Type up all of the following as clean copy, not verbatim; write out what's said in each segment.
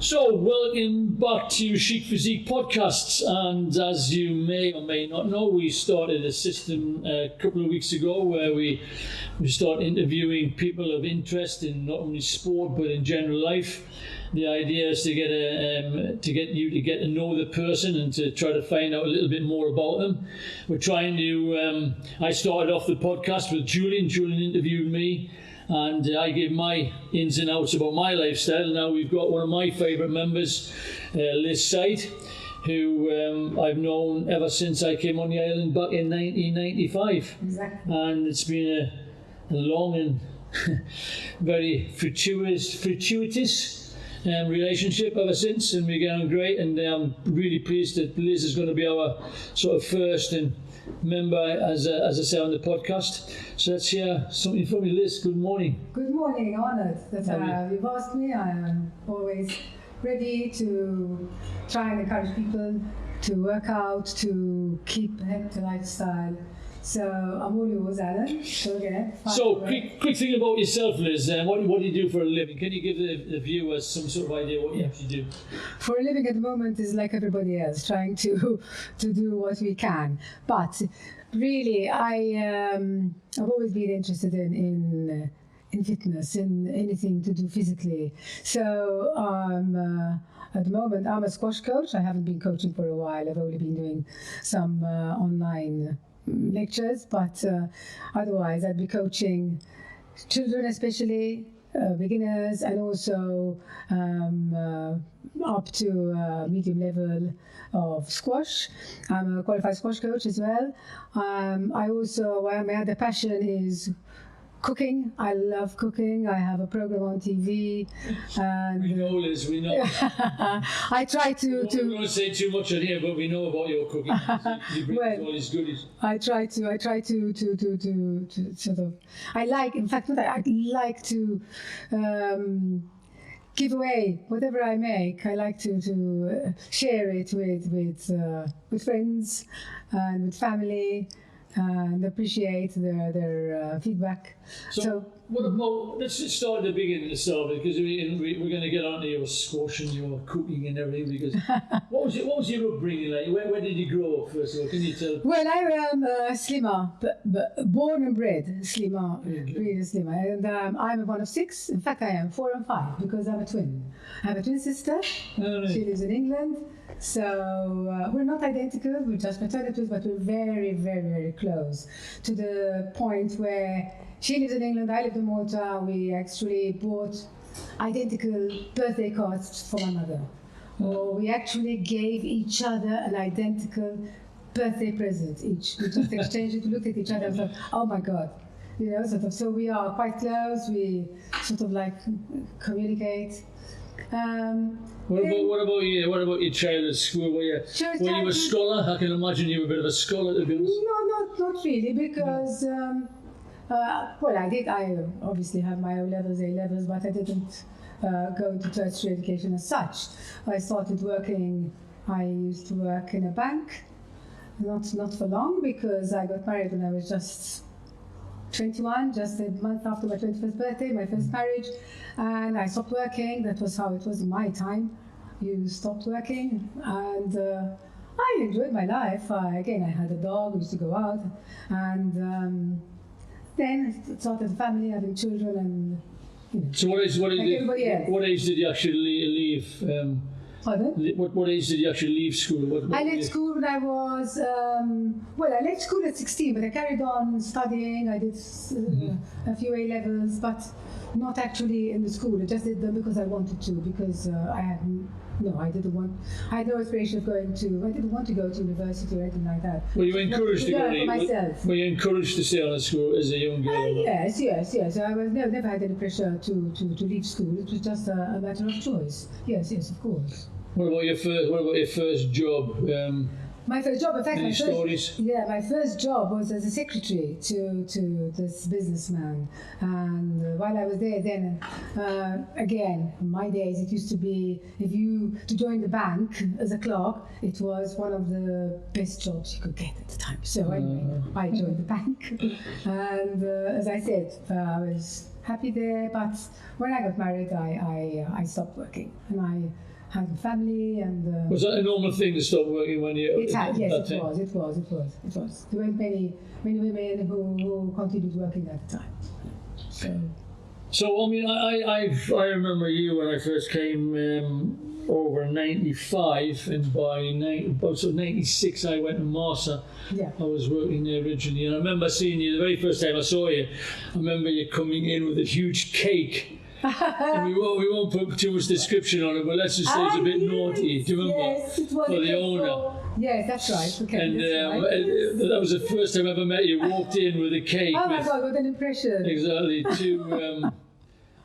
So, welcome back to ChicPhysique podcasts, and as you may or may not know, we started a system a couple of weeks ago where we start interviewing people of interest in not only sport but in general life. The idea is to get you to get to know the person and to try to find out a little bit more about them. We're trying to. I started off the podcast with Julian. Julian interviewed me, and I gave my ins and outs about my lifestyle. Now we've got one of my favourite members, Liz Sight, who I've known ever since I came on the island back in 1995. Exactly. And it's been a long and very fortuitous relationship ever since, and we're getting great. And I'm really pleased that Liz is going to be our sort of first member, as I say, on the podcast. So let's hear something from you, Liz. Good morning. Good morning, honoured that you've asked me. I am always ready to try and encourage people to work out, to keep a healthy lifestyle. So I'm all yours, Alan. So again, quick thing about yourself, Liz. What do you do for a living? Can you give the viewers some sort of idea what you actually do? For a living at the moment is like everybody else, trying to do what we can. But really, I've always been interested in fitness, in anything to do physically. So at the moment, I'm a squash coach. I haven't been coaching for a while. I've only been doing some online lectures, but otherwise I'd be coaching children, especially beginners, and also up to medium level of squash. I'm a qualified squash coach as well. I also, my other passion is cooking. I love cooking. I have a program on TV. And we know, Liz, we know. I try to... I'm not going to say too much on here, but we know about your cooking. You bring all these goodies. I try to sort of... I like to give away whatever I make. I like to share it with friends and with family, and appreciate their feedback. So what about, let's just start at the beginning to start with, because we're going to get onto your squash and your cooking and everything, because what was your upbringing like? Where did you grow up, first of all? Can you tell? Well, I am Slima, born and bred Slima, really Slima, and I'm one of 6. In fact, I am 4 and 5 because I'm a twin. I have a twin sister. Oh, she lives in England. So we're not identical, we're just fraternal twins, but we're very, very, very close, to the point where she lives in England, I live in Malta. We actually bought identical birthday cards for my mother. Or we actually gave each other an identical birthday present each. We just exchanged it, we looked at each other and thought, oh my God. You know, sort of. So we are quite close, we sort of like communicate. What about you? What about your child at school? Were you a scholar? I can imagine you were a bit of a scholar, to be honest. No, not really, because I obviously have my O levels, A levels, but I didn't go into tertiary education as such. I started working. I used to work in a bank, not for long, because I got married when I was just 21, just a month after my 21st birthday, my first marriage, and I stopped working. That was how it was in my time. You stopped working, and I enjoyed my life. I had a dog, we used to go out, and then I started a family, having children, and you know. So what age did you actually leave? Pardon? What age did you actually leave school? I left school when I was, I left school at 16, but I carried on studying. I did a few A levels, but not actually in the school. I just did them because I wanted to, because I had no aspiration of I didn't want to go to university or anything like that. Were you encouraged to go for myself? Were you encouraged to stay on at school as a young girl? Yes. I was never had any pressure to leave school. It was just a matter of choice. Yes, of course. What about your first job? My first job, in fact, my first job was as a secretary to this businessman. And while I was there, then again, in my days, it used to be to join the bank as a clerk, it was one of the best jobs you could get at the time. So anyway, I joined the bank, and as I said, I was happy there. But when I got married, I stopped working, and I had a family, and Was that a normal thing to stop working when you? It was. There weren't many women who continued working at the time. So I mean, I remember you when I first came over in '95, and by about 96 I went to Marsa. Yeah. I was working there originally, and I remember seeing you the very first time I saw you. I remember you coming in with a huge cake. And we won't put too much description on it, but let's just say it's a bit naughty. Do you remember? Yes, it was for the owner. Yes, that's right. Okay, and right. that was the first time I ever met you. Walked in with a cake. Oh my God, what an impression! Exactly.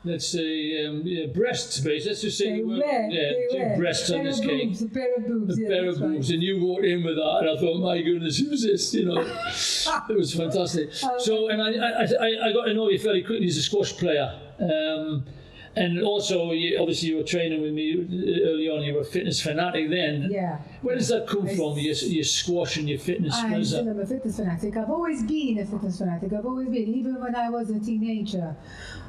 Let's say breasts, basically. Let's just say two breasts on this cake. A pair of boobs. A pair of boobs, and you walked in with that, and I thought, my goodness, who's this? You know, it was fantastic. So, and I got to know you fairly quickly as a squash player. And also, obviously, you were training with me early on. You were a fitness fanatic then. Yeah. Where does that come from? Your squash and your fitness. I'm still a fitness fanatic. I've always been a fitness fanatic. I've always been, even when I was a teenager.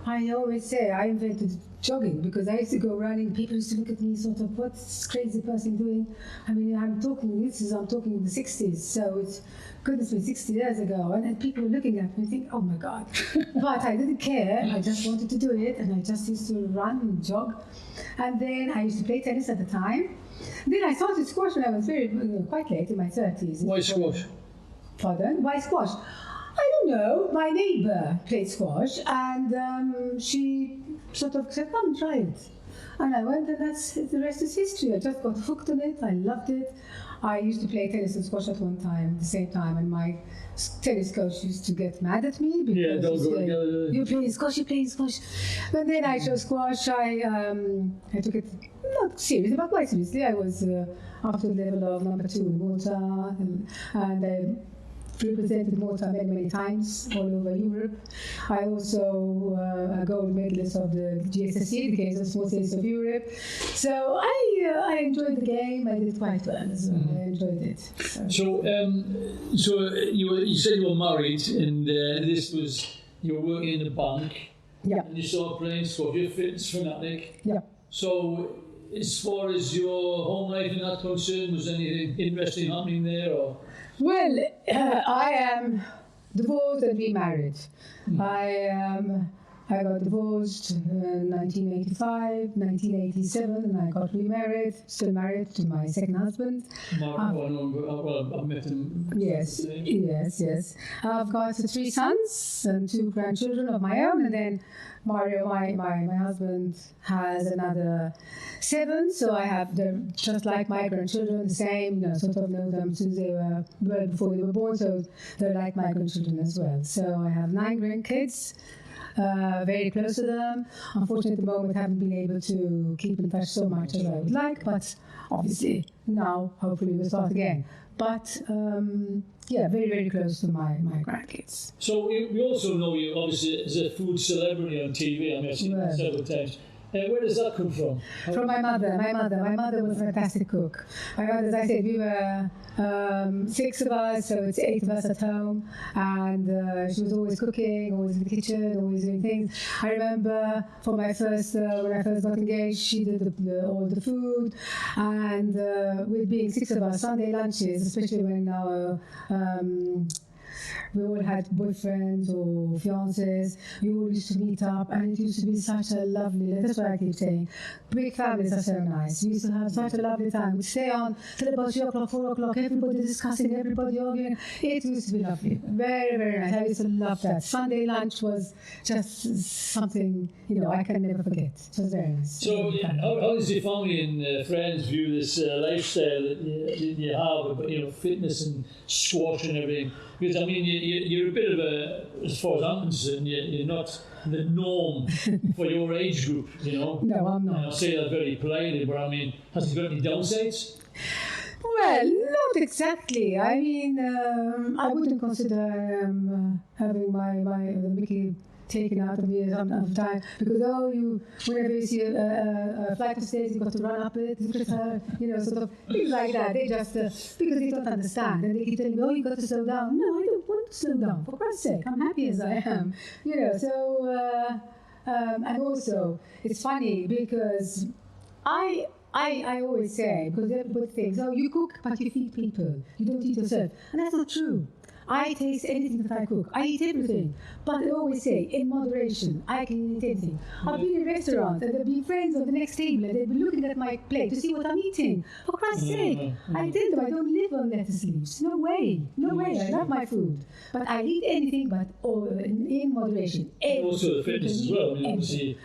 I always say I invented jogging because I used to go running. People used to look at me sort of, what's this crazy person doing? I mean, I'm talking in the 60s, so it's, goodness me, 60 years ago, and then people were looking at me and think, oh my God. But I didn't care. I just wanted to do it, and I just used to run and jog. And then I used to play tennis at the time. Then I started squash when I was quite late, in my 30s. Why squash? Pardon? Why squash? I don't know. My neighbour played squash, and she sort of said, come, try it. And I went, and the rest is history. I just got hooked on it. I loved it. I used to play tennis and squash at one time, the same time, and my tennis coach used to get mad at me because you're playing squash. But then I chose squash. I took it not seriously, but quite seriously. I was up to the level of number 2 in Malta, and I represented Malta many times all over Europe. I also a gold medalist of the GSSE, the Games of Small States of Europe. So I enjoyed the game. I did quite well as well. I enjoyed it. So you said you were married, and you were working in a bank. Yeah. And you started playing squash. You're a fitness fanatic. Yeah. So as far as your home life and that concerned, was anything interesting happening there, or? Well, I am divorced and remarried. I got divorced in 1985, 1987, and I got remarried, still married to my second husband. I met him. Yes. I've got 3 sons and 2 grandchildren of my own, and then Mario, my husband, has another 7, so I have them just like my grandchildren, the same, sort of know them since they were, well, before they were born, so they're like my grandchildren as well. So I have 9 grandkids. Very close to them. Unfortunately, at the moment, I haven't been able to keep in touch so much as I would like, but obviously now, hopefully, we'll start again. But very, very close to my grandkids. So we also know you, obviously, as a food celebrity on TV. I mean, I've seen you several times. Where does that come from? From my mother. My mother was a fantastic cook. My mother, as I said, we were 6 of us, so it's 8 of us at home, and she was always cooking, always in the kitchen, always doing things. I remember for my first, when I first got engaged, she did all the food, and with being 6 of us, Sunday lunches, especially when we all had boyfriends or fiancés. We all used to meet up, and it used to be such a lovely, that's what I keep saying, big families are so nice. We used to have such a lovely time. We'd stay on till about 3 o'clock, 4 o'clock, everybody discussing, everybody arguing. It used to be lovely. Very, very nice. I used to love that. Sunday lunch was just something, I can never forget. It was very nice. So how does your family and friends view this lifestyle that you have, fitness and squash and everything? Because, I mean, you're a bit of as far as I'm concerned, you're not the norm for your age group, No, I'm not. And I'll say that very politely, but I mean, has it got any downsides? Well, not exactly. I mean, I wouldn't consider having the Mickey taken out of me some time, because whenever you see a flight of stairs, you've got to run up it, sort of things like that. They just because they don't understand, and they keep telling me, you've got to slow down. No, I don't want to slow down. For Christ's sake, I'm happy as I am. So and also it's funny because I I always say, because everybody thinks, oh, you cook, but you feed people. You don't eat yourself. And that's not true. I taste anything that I cook. I eat everything. But I always say, in moderation, I can eat anything. I'll be in a restaurant and there'll be friends on the next table and they'll be looking at my plate to see what I'm eating. For Christ's sake, I tell them I don't live on lettuce leaves. No way. No way. I love my food. But I eat anything, but in moderation. Also the fitness as well. I mean, obviously,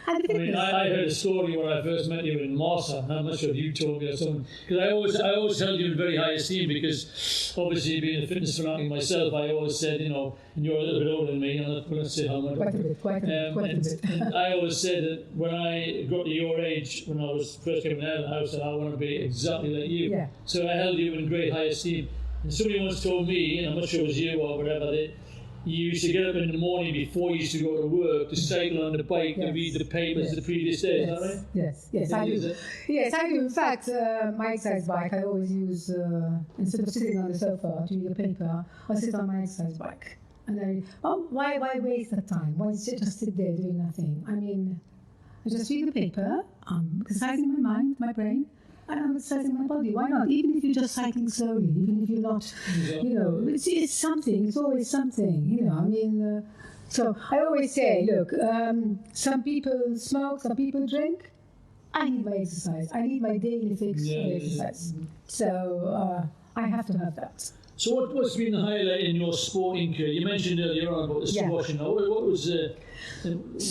I heard a story when I first met you in Marsa. I'm not sure if you told me or something. Because I always held you in very high esteem because obviously being a fitness fanatic myself, I always said, and you're a little bit older than me, I'm not going to say how much. Quite a bit. And I always said that when I got to your age, when I was first coming out of the house, that I want to be exactly like you. Yeah. So I held you in great high esteem. And somebody once told me, and I'm not sure it was you or whatever, that you used to get up in the morning before you used to go to work to cycle on the bike and read the papers the previous day. Is that right? Yes, I do. Yes, I do. In fact, my exercise bike I always use, instead of sitting on the sofa to read the paper, I sit on my exercise bike. And why waste the time? Why just sit there doing nothing? I mean, I just read the paper, I'm exercising my mind, my brain, and I'm exercising my body. Why not? Even if you're just cycling slowly, even if you're not, it's something. It's always something. I mean, so I always say, look, some people smoke, some people drink. I need my exercise. I need my daily fix of exercise. So I have to have that. So what's been the highlight in your sporting career? You mentioned earlier on about the squash. What was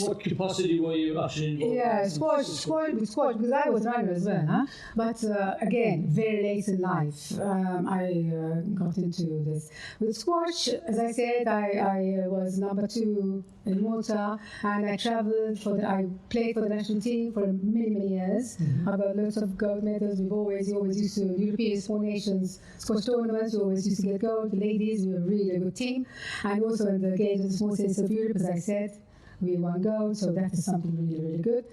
what capacity were you actually involved in? Yeah, squash, because I was runner as well. Huh? But again, very late in life, I got into this. With squash, as I said, I was number 2 in water, and I played for the national team for many years. I've got lots of gold medals. We always used to European Four Nations squash tournaments. We always used to get gold. The ladies, we were really a good team, and also in the games of the small states of Europe, as I said. We won gold, so that is something really good.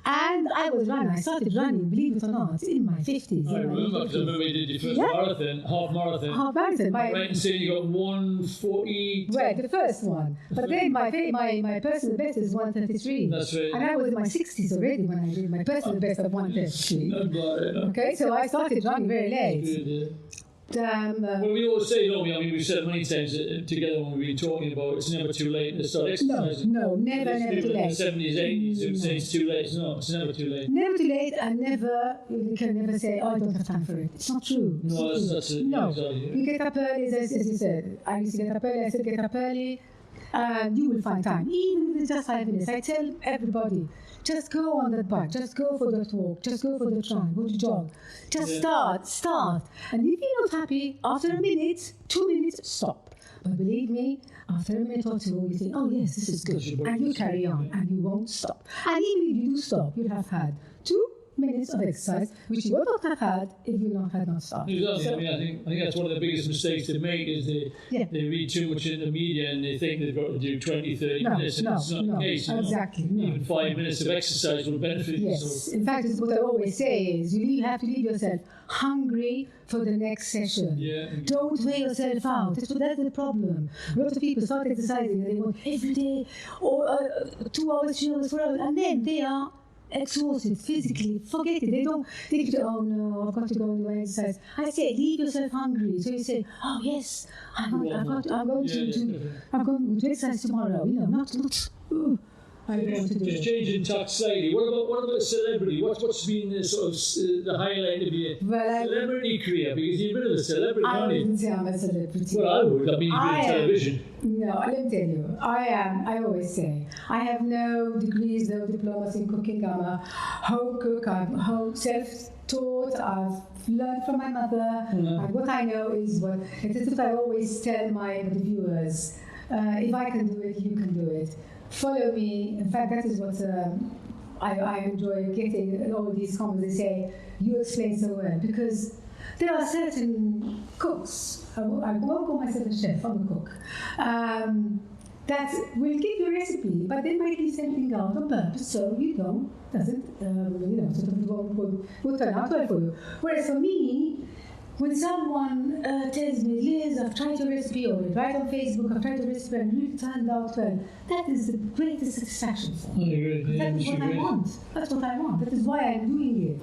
And I was running. I started running, believe it or not, in my 50s. I remember, because I remember you did your first half marathon. Half marathon. Right, and saying you got 1:40. Well, the first one. But then my personal best is 1:33. That's right. And I was in my 60s already when I did my personal best of 1:33. Okay, so I started running very late. Good, well, we always say, don't we? I mean, we've said it many times together when we've been talking about it's never too late to start exercising. No, never too late. In the 70s, 80s, who say it's too late. No, it's never too late. Never too late, and you can never say, I don't have time for it. It's not true. No, that's it. No, exactly. You get up early, as you said. I used to get up early, I still get up early, and you will find time. Even if it's just 5 minutes. I tell everybody, just go on that bike, just go for that walk, just go for the run, go to jog. Just start. And if you're not happy, after a minute, 2 minutes, stop. But believe me, after a minute or two, you think, oh yes, this is good. And you carry on, and you won't stop. And even if you do stop, you'll have had 2 minutes of exercise, which you would not have had if you had not started. Exactly. So, I think that's one of the biggest mistakes they make is they read too much in the media and they think they've got to do 20, 30 minutes, and it's not the case. Exactly. Even 5 minutes of exercise will benefit you. Yes. In fact, it's what I always say is you have to leave yourself hungry for the next session. Yeah. Don't wear yourself out. That's the problem. A lot of people start exercising and they want every day or 2 hours, 3 hours, 4 hours, and then they are exhausted physically. Forget it. They don't think, oh no, I've got to go and do my exercise. I say, leave yourself hungry. So you say, oh yes, I'm going to exercise tomorrow. I don't want to do Just changing tack slightly. What about celebrity? What's been the sort of the highlight of your celebrity career? Because you're a bit of a celebrity, aren't you? I wouldn't say I'm a celebrity. Well, I would. I mean, you've been on television. No, let me tell you. I always say, I have no degrees, no diplomas in cooking. I'm a home cook. I'm self-taught. I've learned from my mother. And what I know is it's what I always tell my viewers. If I can do it, you can do it. Follow me. In fact, that is what I enjoy getting all these comments. They say, you explain so well. Because there are certain cooks, I won't call myself a chef, I'm a cook, that will give you a recipe, but they might leave something out on purpose, so you will turn out well for you. Whereas for me, when someone tells me, Liz, I've tried your recipe, or right on Facebook, I've tried your recipe and it really turned out well, that is the greatest satisfaction for me. I agree. Yeah, That is what I want. That's what I want. That is why I'm doing it.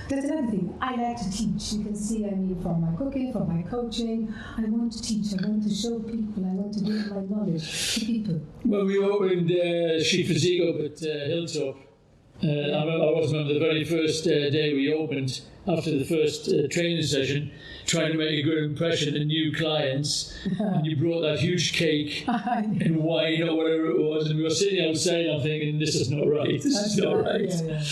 That's another thing. I like to teach. You can see, from my cooking, from my coaching, I want to teach. I want to show people. I want to give my knowledge to people. When we opened ChicPhysique up at Hilltop, I remember the very first day we opened, after the first training session, trying to make a good impression to new clients, and you brought that huge cake and wine or whatever it was, and we were sitting outside, I'm thinking, this is not right, this is not right. Yeah.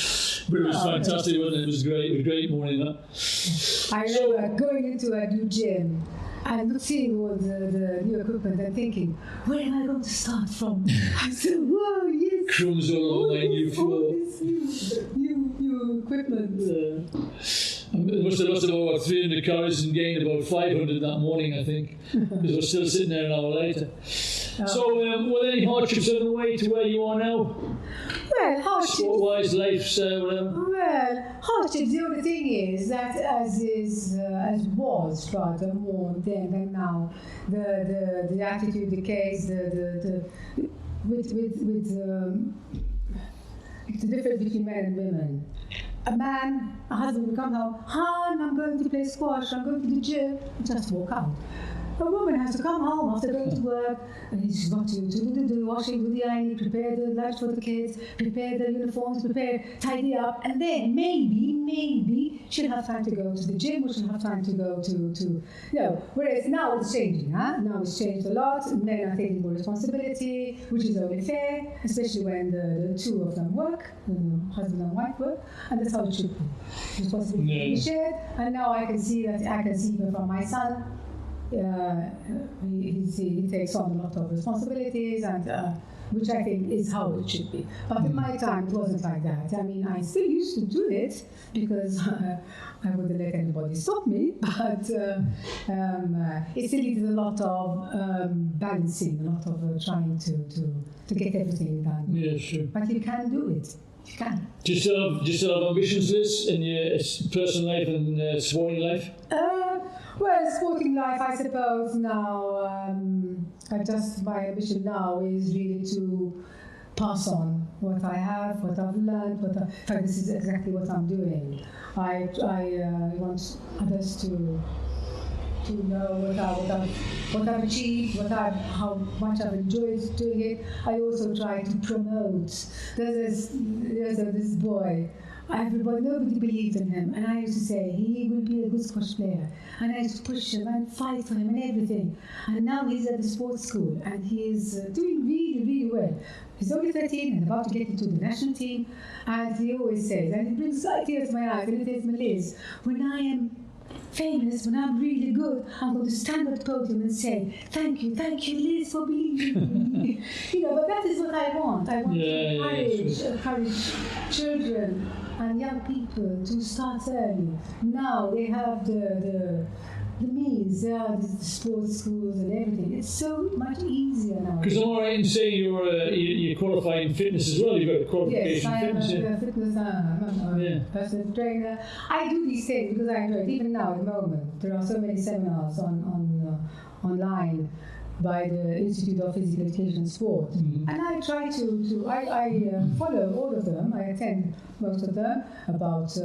But it was fantastic, wasn't it? It was great. It was great morning, that. I remember going into a new gym and seeing all the new equipment and thinking, where am I going to start from? I said, whoa, yes. Crumbs all over my new floor. All this new equipment. There must have lost about 300 calories and gained about 500 that morning, I think, because we're still sitting there an hour later. So, were there any hardships on the way to where you are now? Well, hardships. Sport-wise, life, whatever. Well, hardships. The only thing is that as was rather more then than now, the attitude, the case, with the difference between men and women. A husband will come home, I'm going to play squash, I'm going to the gym, just walk out. A woman has to come home after going to work, and she's got to do the washing, do the ironing, prepare the lunch for the kids, prepare the uniforms, tidy up, and then maybe she'll have time to go to the gym, or she'll have time to go to whereas now it's changing, Now it's changed a lot. Men are taking more responsibility, which is only fair, especially when the two of them work, husband and wife work, and that's how it should be. Responsibility is shared, and now I can see even from my son. He takes on a lot of responsibilities, and which I think is how it should be. But in my time, it wasn't like that. I mean, I still used to do it because I wouldn't let anybody stop me. But it still needed a lot of balancing, a lot of trying to get everything done. Yeah, sure. But you can do it. You can. Do you still have ambitions, Liz, in your personal life and sporting life? Well, sporting life, I suppose now, my ambition now is really to pass on what I have, what I've learned, in fact, this is exactly what I'm doing. I want others to know what I've achieved, how much I've enjoyed doing it. I also try to promote. There's this boy. Nobody believed in him, and I used to say he will be a good squash player, and I used to push him and fight for him and everything. And now he's at the sports school, and he is doing really, really well. He's only 13 and about to get into the national team, and he always says, and it brings tears to my eyes, and it says, Liz, when I am famous, when I'm really good, I'm going to stand at the podium and say, thank you, Liz, for believing in me. But that is what I want. I want to encourage children and young people to start early. Now they have the means, there are the sports schools and everything. It's so much easier now. Because I'm right in saying you're qualified in fitness as well. You've got a qualification in fitness. Yes, I am a fitness. I'm a personal trainer. I do these things because I enjoy it. Even now, at the moment, there are so many seminars online by the Institute of Physical Education and Sport, and I try to follow all of them. I attend most of them about.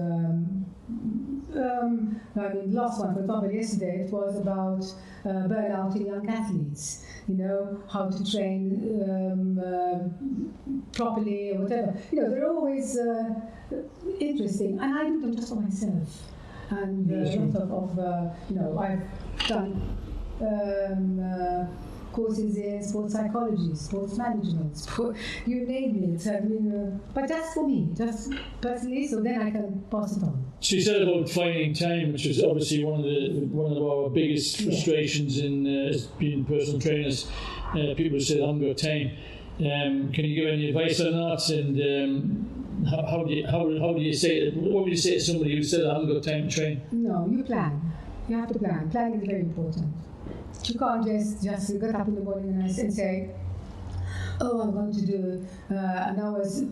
The last one, for example, yesterday, it was about burnout in young athletes. How to train properly or whatever. They're always interesting, and I do them just for myself. And a lot of I've done courses in sports psychology, sports management, you name it. But that's for me, just personally, so then I can pass it on. So you said about finding time, which is obviously one of our biggest frustrations in being personal trainers. People say they haven't got time. Can you give any advice on that? And how do you say it? What would you say to somebody who said I haven't got time to train? No, you plan. You have to plan. Planning is very important. You can't just get up in the morning and say, oh, I'm going to do an hour's,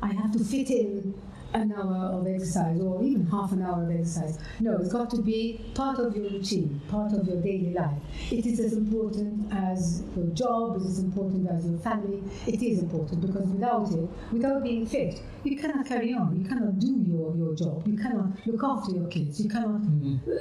I have to fit in an hour of exercise or even half an hour of exercise. No, it's got to be part of your routine, part of your daily life. It is as important as your job, it is as important as your family. It is important because without being fit, you cannot carry on. You cannot do your job. You cannot look after your kids. You cannot.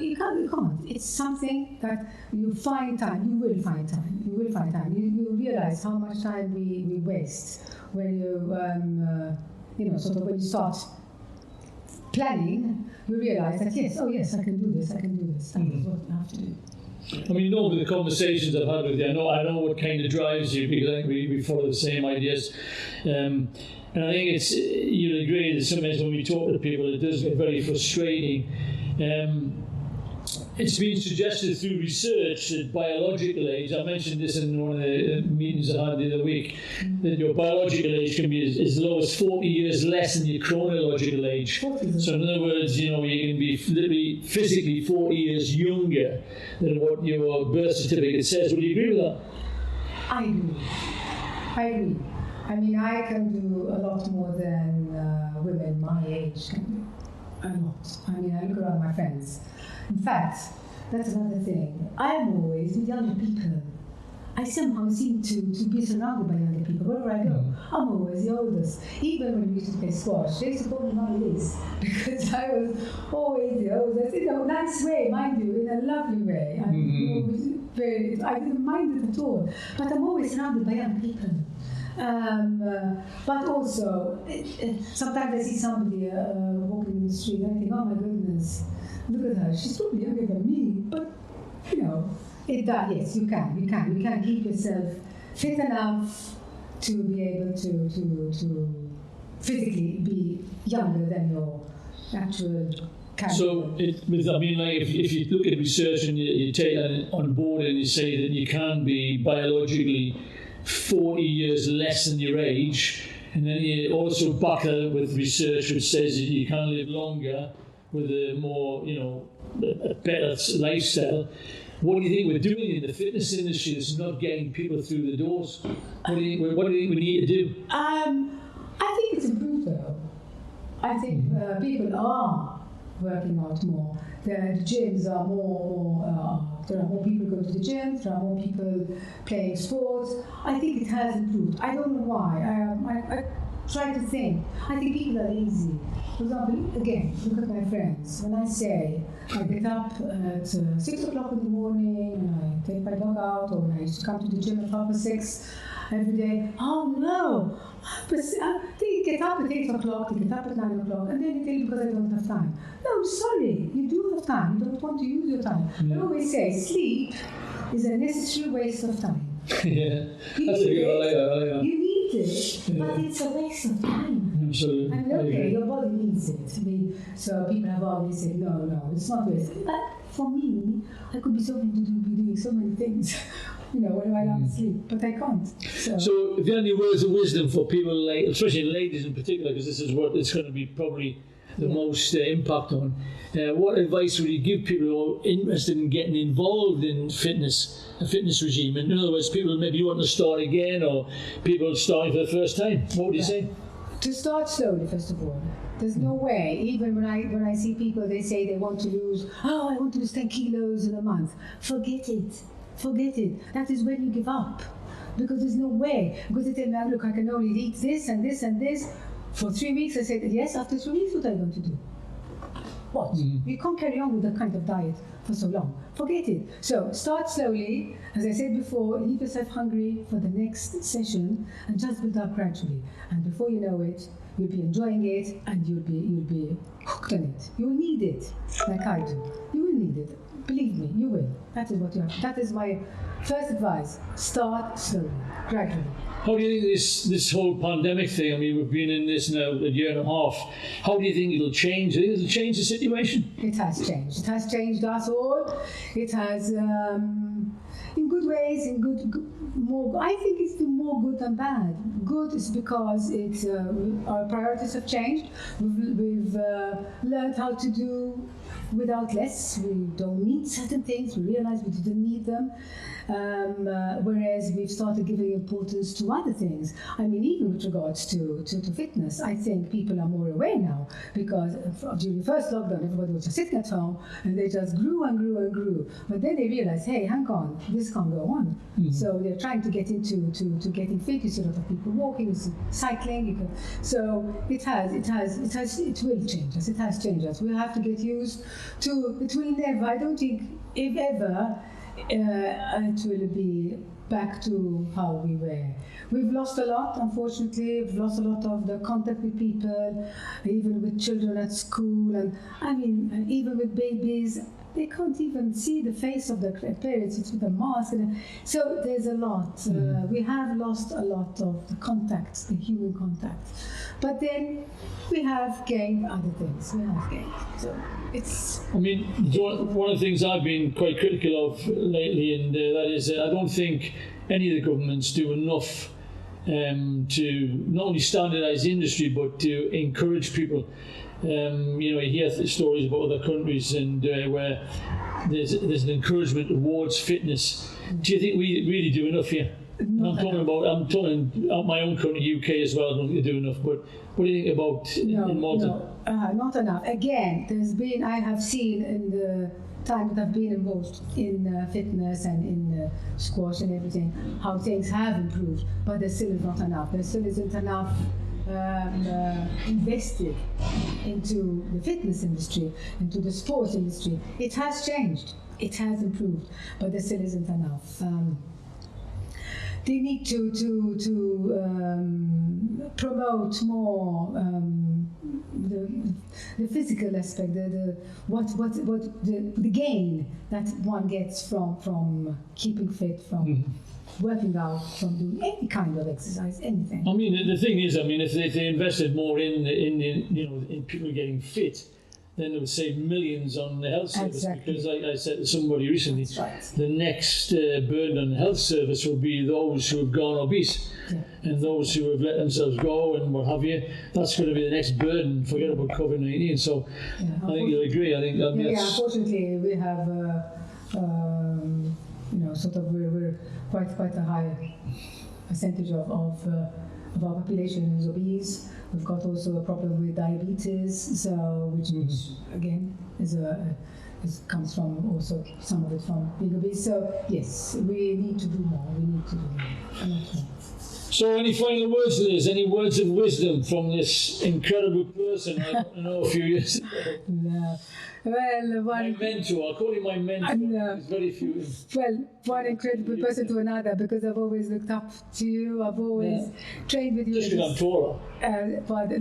You can't. It's something that you find time. You will find time. You will find time. You realize how much time we waste when you sort of when you start planning, you realize that yes, I can do this. That is what you have to do. I mean, over the conversations I've had with you, I know what kind of drives you, because I think we follow the same ideas. And I think you'll agree that sometimes when we talk to people, it does get very frustrating. It's been suggested through research that biological age, I mentioned this in one of the meetings I had the other week, that your biological age can be as low as 40 years less than your chronological age. So in other words, you can be literally physically 40 years younger than what your birth certificate says. Would you agree with that? I agree. I mean, I can do a lot more than women my age can do. A lot. I mean, I look around my friends. In fact, that's another thing. I'm always with younger people. I somehow seem to be surrounded by younger people. Wherever I go, I'm always the oldest. Even when we used to play squash, they used to call me Mama Liz, because I was always the oldest, in a nice way, mind you, in a lovely way. I didn't mind it at all. But I'm always surrounded by young people. But also, sometimes I see somebody walking in the street and I think, oh my goodness, look at her, she's probably younger than me. But, yes, you can keep yourself fit enough to be able to physically be younger than your actual character. So, if you look at research and you take that on board and you say that you can be biologically 40 years less than your age, and then you also back that up with research which says that you can live longer with a more, a better lifestyle. What do you think we're doing in the fitness industry that's not getting people through the doors? What do you think we need to do? I think it's improved though. I think people are working out more. The gyms are more there are more people going to the gym, there are more people playing sports. I think it has improved. I don't know why. I try to think. I think people are lazy. For example, again, look at my friends. When I say I get up at 6 o'clock in the morning and I take my dog out, or when I used to come to the gym at 6:30 every day, oh no! They get up at 8 o'clock, they get up at 9 o'clock, and then they tell you because I don't have time. No, sorry, you do have time. You don't want to use your time. I always say sleep is a necessary waste of time. Yeah, that's a good idea. You need it, but it's a waste of time. Absolutely. I mean, okay, your body needs it. So people have always said, no, it's not wasted. But for me, I could be doing so many things. When I'm asleep, but I can't. So if you have any words of wisdom for people, especially ladies in particular, because this is what it's going to be probably the most impact on, what advice would you give people who are interested in getting involved in a fitness regime? In other words, people maybe want to start again, or people starting for the first time. What would you say? To start slowly, first of all. There's no way. Even when I see people, they say they want to lose. Oh, I want to lose 10 kilos in a month. Forget it. That is when you give up. Because there's no way. Because they tell me, look, I can only eat this and this and this. For 3 weeks, I said, yes, after 3 weeks, what are you going to do? What? You can't carry on with that kind of diet for so long. Forget it. So start slowly. As I said before, leave yourself hungry for the next session and just build up gradually. And before you know it, you'll be enjoying it and you'll be hooked on it. You'll need it, like I do. You will need it. Believe me, you will. That is what you have. That is my first advice. Start slowly, gradually. How do you think this whole pandemic thing, I mean, we've been in this now a year and a half, how do you think it'll change? Do you think it'll change the situation? It has changed. It has changed us all. It has, in good ways, in more. I think it's been more good than bad. Good is because it's our priorities have changed. We've learned how to do without less. We don't need certain things. We realize we didn't need them. Whereas we've started giving importance to other things. I mean, even with regards to fitness, I think people are more aware now, because during the first lockdown, everybody was just sitting at home and they just grew and grew and grew. But then they realized, hey, hang on, this can't go on. Mm-hmm. So they're trying to get into to getting fit. You see a lot of people walking, you see cycling. So it will change us. It has changed us. We have to get used to. It will never. I don't think, if ever, it will be back to how we were. We've lost a lot, unfortunately. We've lost a lot of the contact with people, even with children at school, and I mean, even with babies. They can't even see the face of the parents. It's with a mask. So there's a lot. We have lost a lot of the contacts, the human contact. But then we have gained other things. So it's... I mean, one of the things I've been quite critical of lately, and that is I don't think any of the governments do enough to not only standardise the industry, but to encourage people. You hear stories about other countries and where there's an encouragement towards fitness. Do you think we really do enough here? I'm talking about my own country, UK as well. I don't think they do enough. But what do you think about in Malta? No, not enough. Again, I have seen in the time that I've been involved in fitness and in squash and everything, how things have improved, but there still is not enough. There still isn't enough invested into the fitness industry, into the sports industry. It has changed, it has improved, but there still isn't enough. They need to promote more the physical aspect, the gain that one gets from keeping fit, from working out, from doing any kind of exercise, anything. I mean, the thing is, if they invested more in people getting fit, then it would save millions on the health service. Exactly. Because I said to somebody recently, the next burden on the health service will be those who have gone obese, and those who have let themselves go and what have you. That's going to be the next burden. Forget about COVID-19. So I think you'll agree. Unfortunately, we have we're quite a high percentage of our population is obese. We've got also a problem with diabetes, which again comes from also some of it from being obese. So yes, we need to do more. A lot more. So any final words to this? Any words of wisdom from this incredible person I know a few years ago? No. Well, my mentor, I'll call him my mentor. There's very few. Well, one incredible person to another, because I've always looked up to you. I've always trained with you. Just because I'm taller. But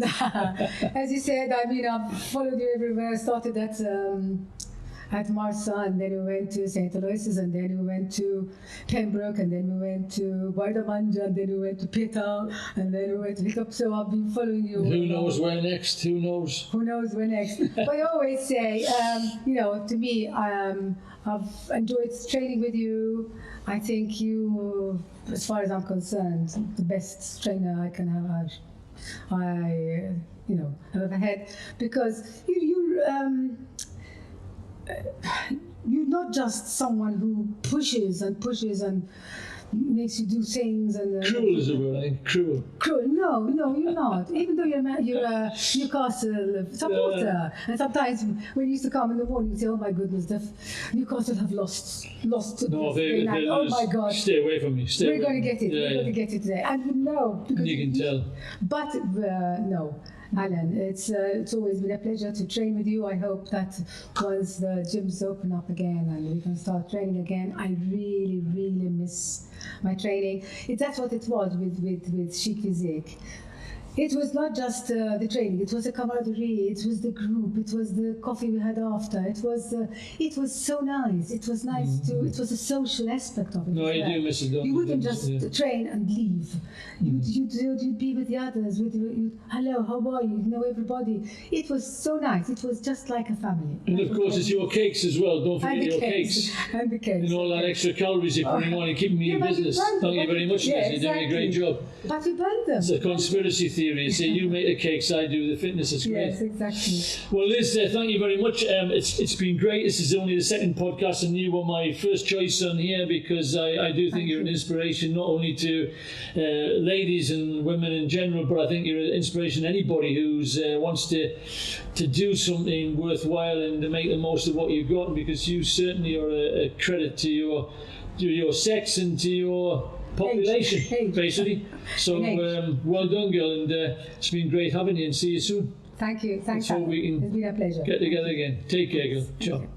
as you said, I've followed you everywhere. Started at Marsa, and then we went to St. Aloysius, and then we went to Pembroke, and then we went to Guardamanja, and then we went to Pita, and then we went to Hiccup. So I've been following you. Who knows where next? Who knows? Who knows where next? But I always say, to me, I've enjoyed training with you. I think you, as far as I'm concerned, the best trainer I can have. Have ever had, because you're not just someone who pushes and makes you do things and cruel is the word, I think. Cruel. No, you're not. Even though you're a Newcastle supporter, and sometimes when you used to come in the morning, you say, "Oh my goodness, Newcastle have lost." No, they oh my God! Stay away from me. We're going to get it. We're going to get it today, and no, because you can tell. But no. Alan, it's always been a pleasure to train with you. I hope that once the gyms open up again and we can start training again, I really, really miss my training. That's what it was with ChicPhysique. It was not just the training, it was the camaraderie, it was the group, it was the coffee we had after, it was so nice. It was nice it was a social aspect of it. No, you do miss it, don't you? You wouldn't just train and leave. You'd be with the others, hello, how are you? You know everybody. It was so nice. It was just like a family. And of course, it's your cakes as well. Don't forget your cakes. And the cakes. And all that extra calories you're putting on and keeping me in business. Thank you very much, Leslie. You're doing a great job. But we burned them. It's a conspiracy theory. You say you make the cakes, I do the fitness. It's great. Yes, exactly. Well, Liz, thank you very much. It's been great. This is only the second podcast, and you were my first choice on here because I do think you're an inspiration not only to ladies and women in general, but I think you're an inspiration to anybody who wants to do something worthwhile and to make the most of what you've got, because you certainly are a credit to your sex and to your population, basically. So well done, girl, and it's been great having you, and see you soon. Thank you. Thanks. Let's hope we can it's been a pleasure. Get together again. Take care, girl. Ciao.